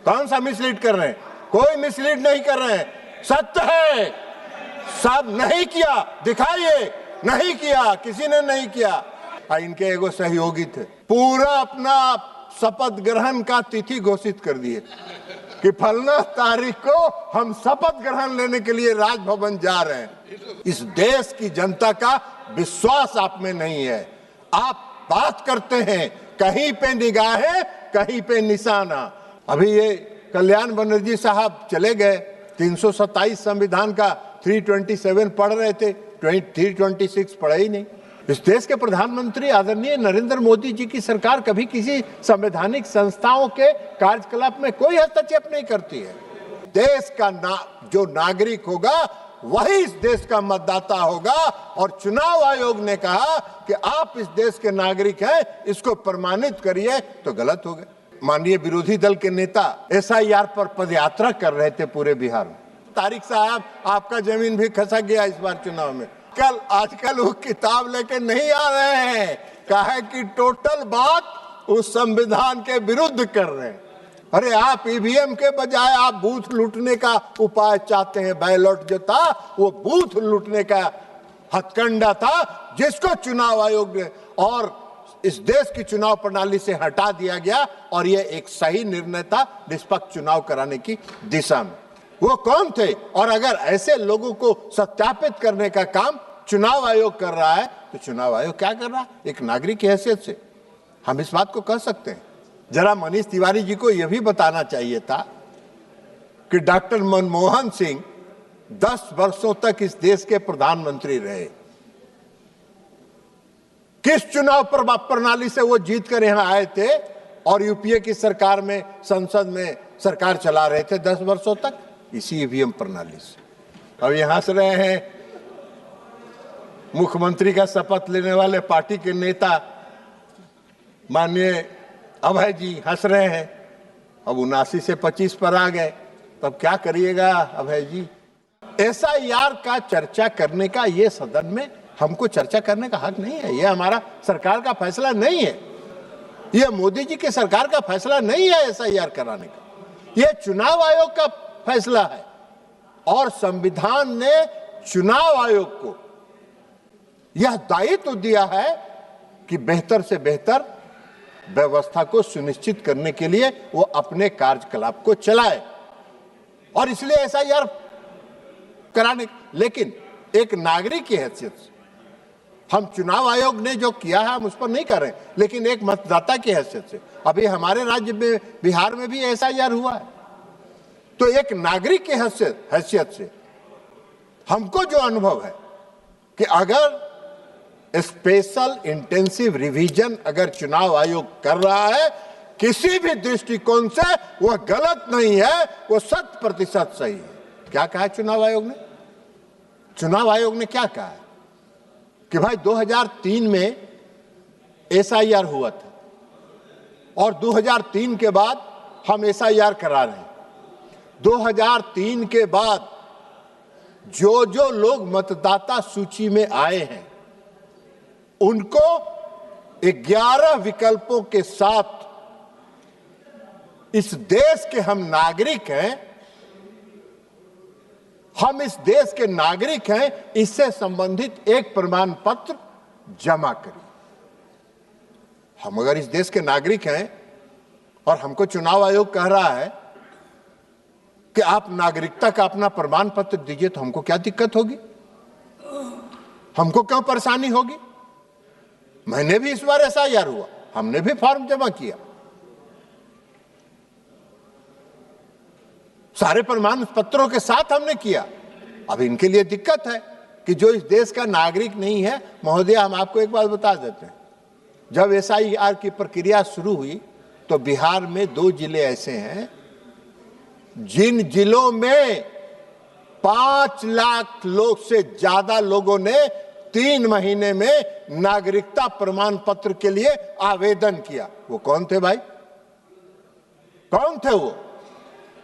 कौन सा मिसलीड कर रहे हैं? कोई मिसलीड नहीं कर रहे हैं, सत्य है। सब नहीं किया, दिखाइए। नहीं किया, किसी ने नहीं किया। इनके एगो सहयोगी थे, पूरा अपना शपथ ग्रहण का तिथि घोषित कर दिए कि फलना तारीख को हम शपथ ग्रहण लेने के लिए राजभवन जा रहे हैं। इस देश की जनता का विश्वास आप में नहीं है। आप बात करते हैं, कहीं पे निगाहें, कहीं पे निशाना। अभी ये कल्याण बनर्जी साहब चले गए, 327 संविधान का 327 पढ़ रहे थे, 326 पढ़े ही नहीं। इस देश के प्रधानमंत्री आदरणीय नरेंद्र मोदी जी की सरकार कभी किसी संवैधानिक संस्थाओं के कार्यकलाप में कोई हस्तक्षेप नहीं करती है। देश का जो नागरिक होगा वही इस देश का मतदाता होगा, और चुनाव आयोग ने कहा कि आप इस देश के नागरिक हैं, इसको प्रमाणित करिए, तो गलत हो गए। माननीय विरोधी दल के नेता SIR पर पदयात्रा कर रहे थे पूरे बिहार में। तारिक साहब, आपका जमीन भी खसक गया इस बार चुनाव में। आजकल वो किताब लेके नहीं आ रहे हैं, कहा कि टोटल बात उस संविधान के विरुद्ध कर रहे हैं। अरे आप EVM के बजाय आप बूथ लूटने का उपाय चाहते हैं। बैलेट जो था वो बूथ लूटने का हथकंडा था, जिसको चुनाव आयोग ने और इस देश की चुनाव प्रणाली से हटा दिया गया, और ये एक सही निर्णय था निष्पक्ष चुनाव कराने की दिशा में। वो कौन थे? और अगर ऐसे लोगों को सत्यापित करने का काम चुनाव आयोग कर रहा है, तो चुनाव आयोग क्या कर रहा है? एक नागरिक की हैसियत से हम इस बात को कह सकते हैं। जरा मनीष तिवारी जी को यह भी बताना चाहिए था कि डॉक्टर मनमोहन सिंह 10 वर्षों तक इस देश के प्रधानमंत्री रहे। किस चुनाव प्रणाली से वो जीत कर यहां आए थे और UPA की सरकार में, संसद में सरकार चला रहे थे 10 वर्षों तक? इसी EVM प्रणाली से। अब ये हंस रहे हैं, मुख्यमंत्री का शपथ लेने वाले पार्टी के नेता माननीय अभय जी हंस रहे हैं। अब 79 से 25 पर आ गए, तब क्या करिएगा अभय जी? SIR का चर्चा करने का ये सदन में हमको चर्चा करने का हक नहीं है। ये हमारा सरकार का फैसला नहीं है, ये मोदी जी की सरकार का फैसला नहीं है SIR कराने का, ये चुनाव आयोग का फैसला है। और संविधान ने चुनाव आयोग को यह दायित्व दिया है कि बेहतर से बेहतर व्यवस्था को सुनिश्चित करने के लिए वो अपने कार्यकलाप को चलाए, और इसलिए SIR कराने। लेकिन एक नागरिक की हैसियत से हम चुनाव आयोग ने जो किया है हम उस पर नहीं कर रहे, लेकिन एक मतदाता की हैसियत से अभी हमारे राज्य में, बिहार में भी SIR हुआ है, तो एक नागरिक की हैसियत से हमको जो अनुभव है कि अगर स्पेशल इंटेंसिव रिवीजन अगर चुनाव आयोग कर रहा है किसी भी दृष्टिकोण से, वह गलत नहीं है, वो 100% सही है। क्या कहा है चुनाव आयोग ने? चुनाव आयोग ने क्या कहा है कि भाई 2003 में SIR हुआ था और 2003 के बाद हम SIR करा रहे हैं। 2003 के बाद जो जो लोग मतदाता सूची में आए हैं उनको 11 विकल्पों के साथ इस देश के हम नागरिक हैं, हम इस देश के नागरिक हैं, इससे संबंधित एक प्रमाण पत्र जमा करिए। हम अगर इस देश के नागरिक हैं और हमको चुनाव आयोग कह रहा है कि आप नागरिकता का अपना प्रमाण पत्र दीजिए, तो हमको क्या दिक्कत होगी? हमको क्यों परेशानी होगी? मैंने भी इस बार SIR हुआ, हमने भी फॉर्म जमा किया, सारे प्रमाण पत्रों के साथ हमने किया। अब इनके लिए दिक्कत है कि जो इस देश का नागरिक नहीं है। महोदय, हम आपको एक बात बता देते हैं, जब SIR की प्रक्रिया शुरू हुई तो बिहार में 2 जिले ऐसे हैं जिन जिलों में 5 लाख लोग से ज्यादा लोगों ने 3 महीने में नागरिकता प्रमाण पत्र के लिए आवेदन किया। वो कौन थे भाई? कौन थे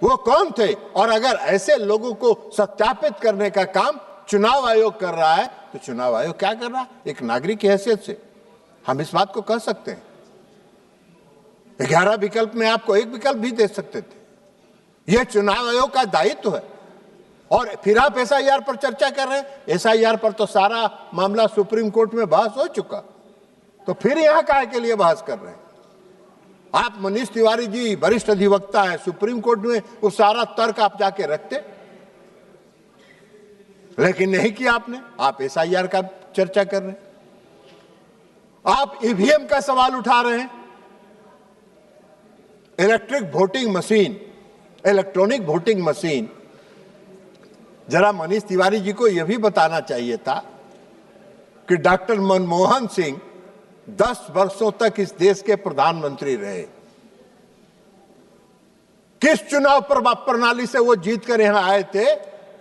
वो कौन थे? और अगर ऐसे लोगों को सत्यापित करने का काम चुनाव आयोग कर रहा है, तो चुनाव आयोग क्या कर रहा है? एक नागरिक की हैसियत से हम इस बात को कह सकते हैं। 11 विकल्प में आपको एक विकल्प भी दे सकते थे, यह चुनाव आयोग का दायित्व है। और फिर आप एसआईआर पर चर्चा कर रहे हैं। एसआईआर पर तो सारा मामला सुप्रीम कोर्ट में बहस हो चुका, तो फिर यहां काहे के लिए बहस कर रहे हैं? आप मनीष तिवारी जी वरिष्ठ अधिवक्ता है, सुप्रीम कोर्ट में वो सारा तर्क आप जाके रखते, लेकिन नहीं किया आपने। आप एसआईआर का चर्चा कर रहे हैं, आप ईवीएम का सवाल उठा रहे हैं। इलेक्ट्रॉनिक वोटिंग मशीन, जरा मनीष तिवारी जी को यह भी बताना चाहिए था कि डॉक्टर मनमोहन सिंह 10 वर्षों तक इस देश के प्रधानमंत्री रहे। किस चुनाव प्रणाली से वो जीत कर यहां आए थे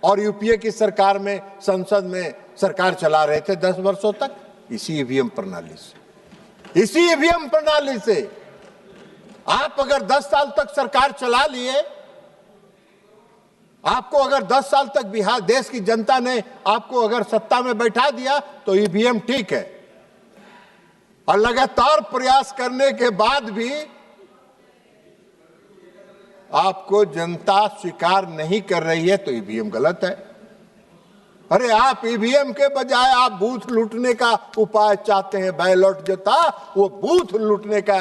और यूपीए की सरकार में, संसद में सरकार चला रहे थे 10 वर्षों तक? इसी ईवीएम प्रणाली से। इसी ईवीएम प्रणाली से आप अगर 10 साल तक सरकार चला लिए, आपको अगर 10 साल तक बिहार देश की जनता ने आपको अगर सत्ता में बैठा दिया तो ईवीएम ठीक है, और लगातार प्रयास करने के बाद भी आपको जनता स्वीकार नहीं कर रही है तो ईवीएम गलत है। अरे आप ईवीएम के बजाय आप बूथ लूटने का उपाय चाहते हैं। बैलेट जो था वो बूथ लूटने का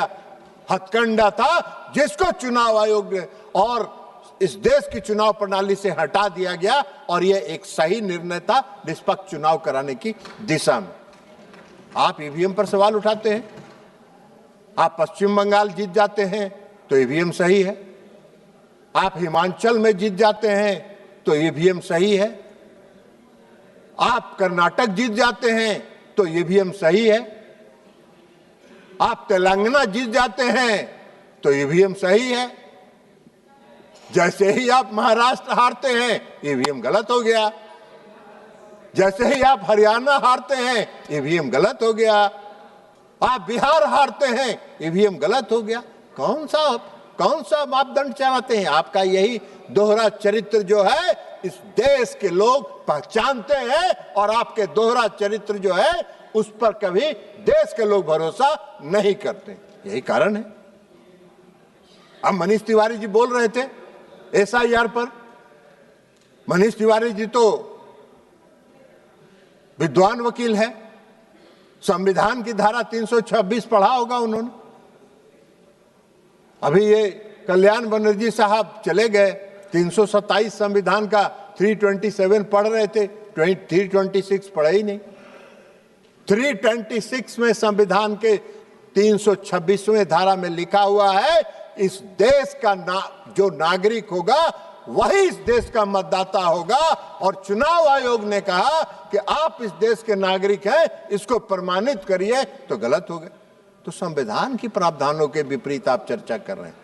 हथकंडा था, जिसको चुनाव आयोग ने और इस देश की चुनाव प्रणाली से हटा दिया गया, और यह एक सही निर्णय था निष्पक्ष चुनाव कराने की दिशा में। आप ईवीएम पर सवाल उठाते हैं। आप पश्चिम बंगाल जीत जाते हैं तो ईवीएम सही है, आप हिमाचल में जीत जाते हैं तो ईवीएम सही है, आप कर्नाटक जीत जाते हैं तो ईवीएम सही है, आप तेलंगाना जीत जाते हैं तो ईवीएम सही है। जैसे ही आप महाराष्ट्र हारते हैं ईवीएम गलत हो गया, जैसे ही आप हरियाणा हारते हैं ईवीएम गलत हो गया, आप बिहार हारते हैं ईवीएम गलत हो गया। कौन सा मापदंड चाहते हैं? आपका यही दोहरा चरित्र जो है इस देश के लोग पहचानते हैं, और आपके दोहरा चरित्र जो है उस पर कभी देश के लोग भरोसा नहीं करते। यही कारण है। अब मनीष तिवारी जी बोल रहे थे एसआईआर पर। मनीष तिवारी जी तो विद्वान वकील है, संविधान की धारा 326 पढ़ा होगा उन्होंने। अभी ये कल्याण बनर्जी साहब चले गए, 327 संविधान का 327 पढ़ रहे थे, 326 पढ़े ही नहीं। 326 में संविधान के 326वें धारा में लिखा हुआ है, इस देश का जो नागरिक होगा वही इस देश का मतदाता होगा, और चुनाव आयोग ने कहा कि आप इस देश के नागरिक हैं, इसको प्रमाणित करिए, तो गलत हो गए। तो संविधान की प्रावधानों के विपरीत आप चर्चा कर रहे हैं,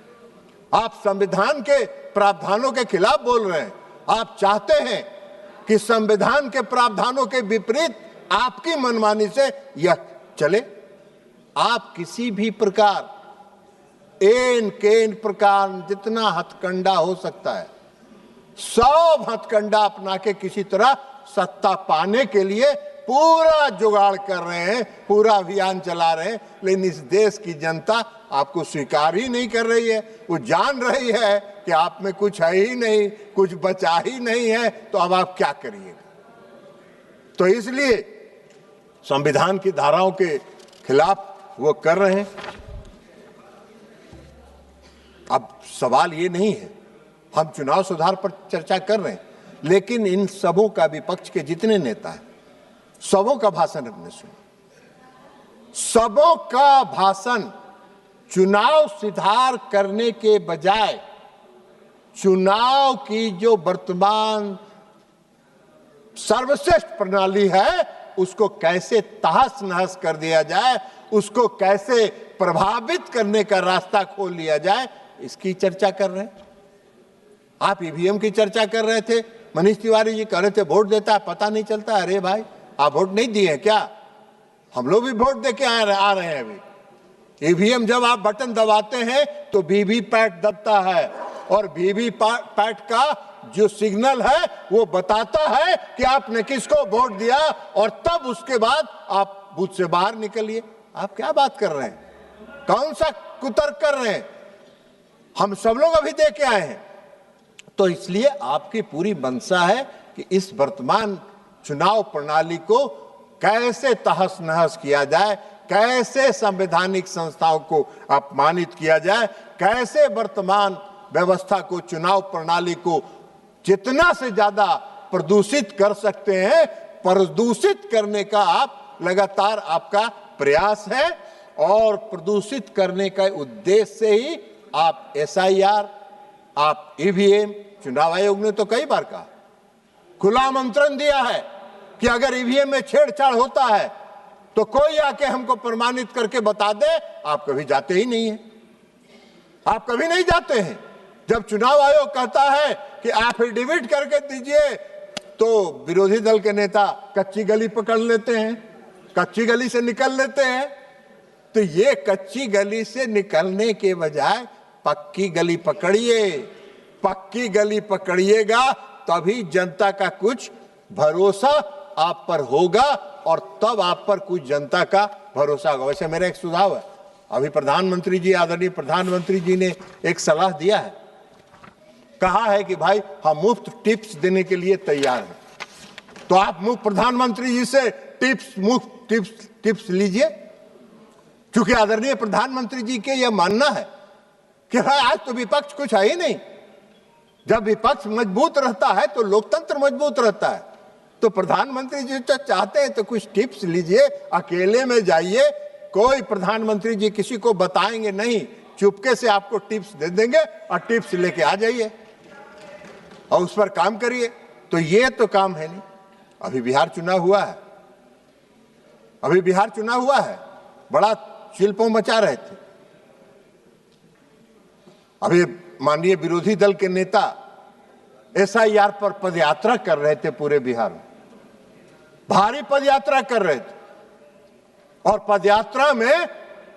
आप संविधान के प्रावधानों के खिलाफ बोल रहे हैं। आप चाहते हैं कि संविधान के प्रावधानों के विपरीत आपकी मनमानी से यह चले। आप किसी भी प्रकार प्रकार जितना हथकंडा हो सकता है सब हथकंडा अपना के किसी तरह सत्ता पाने के लिए पूरा जुगाड़ कर रहे हैं, पूरा अभियान चला रहे हैं, लेकिन इस देश की जनता आपको स्वीकार ही नहीं कर रही है। वो जान रही है कि आप में कुछ है ही नहीं, कुछ बचा ही नहीं है, तो अब आप क्या करिएगा। तो इसलिए संविधान की धाराओं के खिलाफ वो कर रहे हैं। अब सवाल ये नहीं है, हम चुनाव सुधार पर चर्चा कर रहे हैं, लेकिन इन सबों का विपक्ष के जितने नेता हैं सबों का भाषण हमने सुना। सबों का भाषण चुनाव सुधार करने के बजाय चुनाव की जो वर्तमान सर्वश्रेष्ठ प्रणाली है उसको कैसे तहस नहस कर दिया जाए, उसको कैसे प्रभावित करने का रास्ता खोल लिया जाए, इसकी चर्चा कर रहे हैं। आप ईवीएम की चर्चा कर रहे थे, मनीष तिवारी जी कह रहे थे वोट देता है पता नहीं चलता। अरे भाई, आप वोट नहीं दिए क्या? हम लोग भी वोट दे के आ रहे हैं। अभी ईवीएम जब आप बटन दबाते हैं तो वीवीपैट दबता है, और वीवीपैट का जो सिग्नल है वो बताता है कि आपने किसको वोट दिया, और तब उसके बाद आप बूथ से बाहर निकलिए। आप क्या बात कर रहे हैं? कौन सा कुतर्क कर रहे हैं? हम सब लोग अभी दे के आए हैं। तो इसलिए आपकी पूरी मंशा है कि इस वर्तमान चुनाव प्रणाली को कैसे तहस नहस किया जाए, कैसे संवैधानिक संस्थाओं को अपमानित किया जाए, कैसे वर्तमान व्यवस्था को, चुनाव प्रणाली को जितना से ज्यादा प्रदूषित कर सकते हैं, प्रदूषित करने का आप लगातार आपका प्रयास है। और प्रदूषित करने का उद्देश्य से ही आप SIR, आप EVM, चुनाव आयोग ने तो कई बार कहा, खुला आमंत्रण दिया है कि अगर EVM में छेड़छाड़ होता है तो कोई आके हमको प्रमाणित करके बता दे। आप कभी जाते ही नहीं है, आप कभी नहीं जाते हैं। जब चुनाव आयोग कहता है कि एफिडेविट करके दीजिए तो विरोधी दल के नेता कच्ची गली पकड़ लेते हैं, कच्ची गली से निकल लेते हैं। तो ये कच्ची गली से निकलने के बजाय पक्की गली पकड़िए, पक्की गली पकड़िएगा तभी जनता का कुछ भरोसा आप पर होगा और तब आप पर कुछ जनता का भरोसा होगा। वैसे मेरा एक सुझाव है, अभी प्रधानमंत्री जी, आदरणीय प्रधानमंत्री जी ने एक सलाह दिया है, कहा है कि भाई हम मुफ्त टिप्स देने के लिए तैयार हैं। तो आप प्रधानमंत्री जी से मुफ्त टिप्स लीजिए, क्योंकि आदरणीय प्रधानमंत्री जी के यह मानना है कि भाई आज तो विपक्ष कुछ है ही नहीं। जब विपक्ष मजबूत रहता है तो लोकतंत्र मजबूत रहता है। तो प्रधानमंत्री जी तो चाहते हैं तो कुछ टिप्स लीजिए, अकेले में जाइए, कोई प्रधानमंत्री जी किसी को बताएंगे नहीं, चुपके से आपको टिप्स दे देंगे और टिप्स लेके आ जाइए और उस पर काम करिए। तो ये तो काम है नहीं। अभी बिहार चुनाव हुआ है, अभी बिहार चुनाव हुआ है, बड़ा शिल्पों मचा रहे थे। अभी माननीय विरोधी दल के नेता SIR पर पदयात्रा कर रहे थे, पूरे बिहार में भारी पदयात्रा कर रहे थे। और पदयात्रा में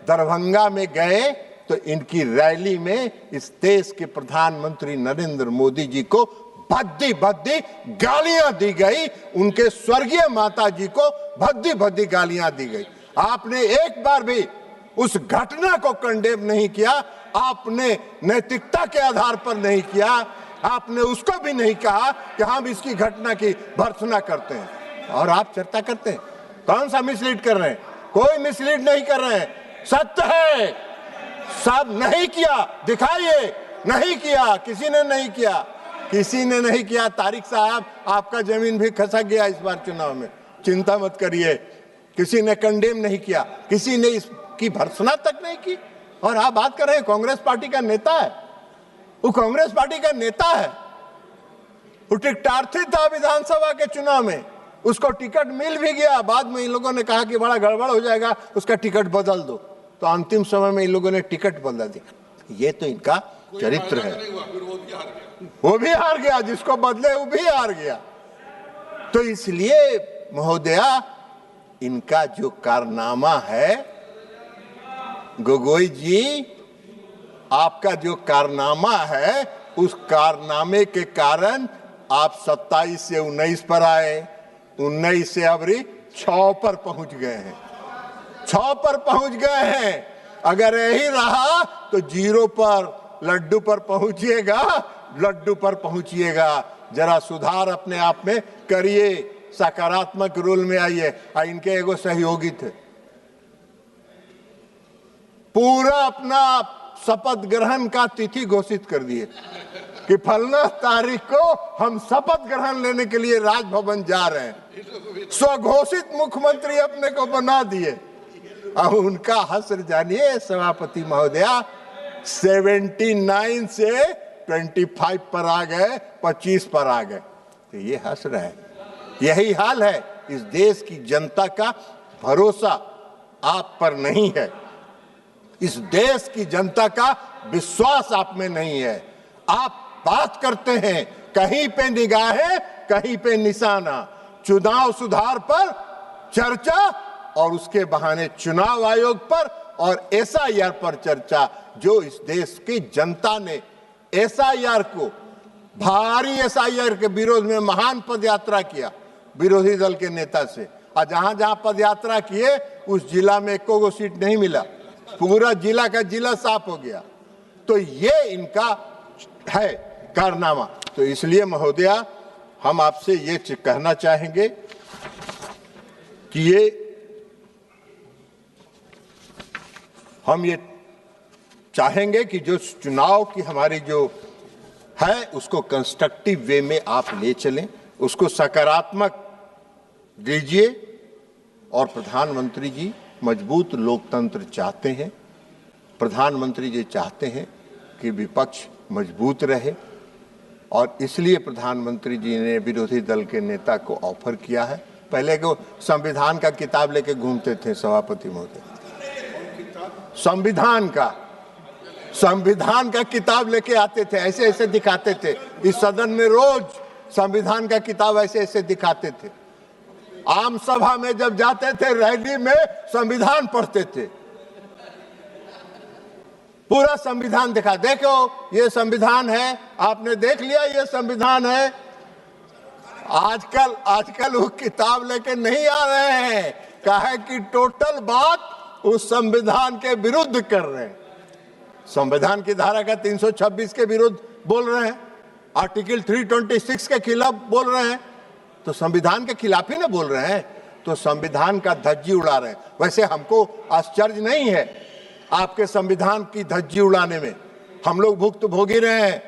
दरभंगा में गए तो इनकी रैली में इस देश के प्रधानमंत्री नरेंद्र मोदी जी को भद्दी भद्दी गालियां दी गई, उनके स्वर्गीय माता जी को भद्दी भद्दी गालियां दी गई। आपने एक बार भी उस घटना को कंडेम नहीं किया, आपने नैतिकता के आधार पर नहीं किया, आपने उसको भी नहीं कहा कि हम इसकी घटना की भर्त्सना करते हैं। और आप चर्चा करते हैं, कौन सा मिसलीड कर रहे हैं? कोई मिसलीड नहीं कर रहे हैं, सत्य है। सब नहीं किया, दिखाइए। नहीं किया, किसी ने नहीं किया, किसी ने नहीं किया। तारिक साहब, आपका जमीन भी खसक गया इस बार चुनाव में, चिंता मत करिए। किसी ने कंडेम नहीं किया, किसी ने इसकी भर्त्सना तक नहीं की। और आप बात कर रहे हैं कांग्रेस पार्टी का नेता है, वो कांग्रेस पार्टी का नेता है, वो टिकटार्थी था विधानसभा के चुनाव में, उसको टिकट मिल भी गया। बाद में इन लोगों ने कहा कि बड़ा गड़बड़ हो जाएगा, उसका टिकट बदल दो, तो अंतिम समय में इन लोगों ने टिकट बदल दिया। ये तो इनका चरित्र है। वो भी हार गया, जिसको बदले वो भी हार गया। तो इसलिए महोदया, इनका जो कारनामा है, गोगोई जी, आपका जो कारनामा है, उस कारनामे के कारण आप 27 से 19 पर आए, 19 से अबरी 6 पर पहुंच गए हैं, 6 पर पहुंच गए हैं। अगर यही रहा तो 0 पर, लड्डू पर पहुंचिएगा, लड्डू पर पहुंचिएगा। जरा सुधार अपने आप में करिए, सकारात्मक रोल में आइए। इनके एगो सहयोगी थे, पूरा अपना शपथ ग्रहण का तिथि घोषित कर दिए कि फलना तारीख को हम शपथ ग्रहण लेने के लिए राजभवन जा रहे हैं। स्वघोषित मुख्यमंत्री अपने को बना दिए। अब उनका हश्र जानिए सभापति महोदया, 79 से 25 पर आ गए, 25 पर आ गए। तो ये हश्र है। यही हाल है। इस देश की जनता का भरोसा आप पर नहीं है, इस देश की जनता का विश्वास आप में नहीं है। आप बात करते हैं, कहीं पे निगाहें, कहीं पे निशाना, चुनाव सुधार पर चर्चा और उसके बहाने चुनाव आयोग पर और SIR पर चर्चा। जो इस देश की जनता ने SIR को, भारी SIR के विरोध में महान पदयात्रा किया विरोधी दल के नेता से, और जहां जहां पदयात्रा किए उस जिला में एको गो सीट नहीं मिला, पूरा जिला का जिला साफ हो गया। तो ये इनका है कारनामा। तो इसलिए महोदया हम आपसे ये कहना चाहेंगे कि हम ये चाहेंगे कि जो चुनाव की हमारी जो है उसको कंस्ट्रक्टिव वे में आप ले चलें, उसको सकारात्मक दीजिए। और प्रधानमंत्री जी मजबूत लोकतंत्र चाहते हैं, प्रधानमंत्री जी चाहते हैं कि विपक्ष मजबूत रहे, और इसलिए प्रधानमंत्री जी ने विरोधी दल के नेता को ऑफर किया है। पहले को संविधान का किताब लेके घूमते थे सभापति महोदय, संविधान का किताब लेके आते थे, ऐसे ऐसे दिखाते थे इस सदन में, रोज संविधान का किताब ऐसे ऐसे दिखाते थे। आम सभा में जब जाते थे रैली में संविधान पढ़ते थे, पूरा संविधान दिखा, देखो ये संविधान है, आपने देख लिया ये संविधान है। आजकल वो किताब लेके नहीं आ रहे हैं, कहे कि टोटल बात उस संविधान के विरुद्ध कर रहे हैं, संविधान की धारा का 326 के विरुद्ध बोल रहे हैं, आर्टिकल 326 के खिलाफ बोल रहे हैं, तो संविधान के खिलाफ ही ना बोल रहे हैं, तो संविधान का धज्जी उड़ा रहे हैं। वैसे हमको आश्चर्य नहीं है आपके संविधान की धज्जी उड़ाने में, हम लोग भुक्तभोगी रहे हैं।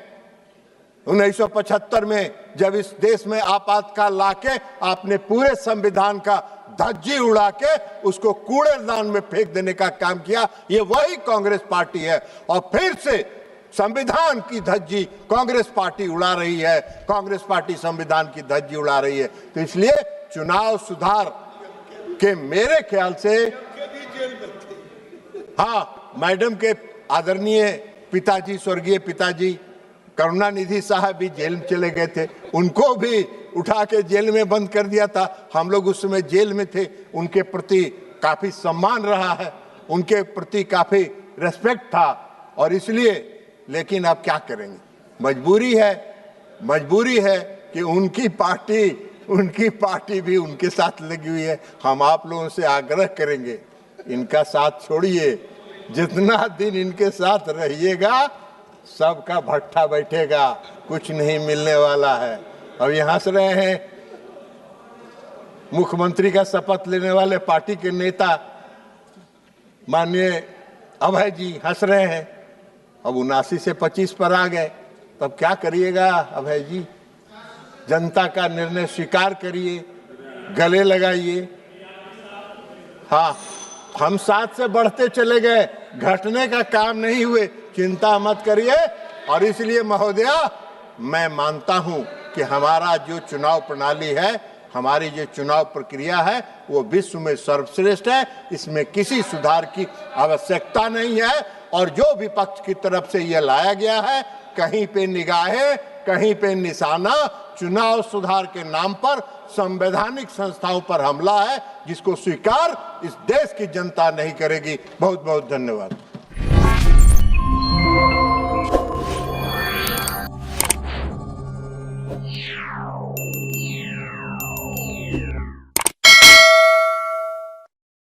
1975 में जब इस देश में आपातकाल लाके आपने पूरे संविधान का धज्जी उड़ा के उसको कूड़ेदान में फेंक देने का काम किया, ये वही कांग्रेस पार्टी है। और फिर से संविधान की धज्जी कांग्रेस पार्टी उड़ा रही है, कांग्रेस पार्टी संविधान की धज्जी उड़ा रही है। तो इसलिए चुनाव सुधार के मेरे ख्याल से, हाँ, मैडम के आदरणीय पिताजी, स्वर्गीय पिताजी करुणानिधि साहब भी जेल में चले गए थे, उनको भी उठा के जेल में बंद कर दिया था। हम लोग उस समय जेल में थे, उनके प्रति काफी सम्मान रहा है, उनके प्रति काफी रेस्पेक्ट था, और इसलिए, लेकिन अब क्या करेंगे, मजबूरी है कि उनकी पार्टी भी उनके साथ लगी हुई है। हम आप लोगों से आग्रह करेंगे, इनका साथ छोड़िए, जितना दिन इनके साथ रहिएगा सबका भट्ठा बैठेगा, कुछ नहीं मिलने वाला है। अब ये हंस रहे हैं, मुख्यमंत्री का शपथ लेने वाले पार्टी के नेता माननीय अभय जी हंस रहे हैं, अब 79 से 25 पर आ गए, तब क्या करिएगा अभय जी? जनता का निर्णय स्वीकार करिए, गले लगाइए। हाँ, हम 7 से बढ़ते चले गए, घटने का काम नहीं हुए, चिंता मत करिए। और इसलिए महोदया, मैं मानता हूं कि हमारा जो चुनाव प्रणाली है, हमारी जो चुनाव प्रक्रिया है, वो विश्व में सर्वश्रेष्ठ है, इसमें किसी सुधार की आवश्यकता नहीं है। और जो विपक्ष की तरफ से यह लाया गया है, कहीं पे निगाहें, कहीं पे निशाना चुनाव सुधार के नाम पर संवैधानिक संस्थाओं पर हमला है, जिसको स्वीकार इस देश की जनता नहीं करेगी। बहुत बहुत धन्यवाद।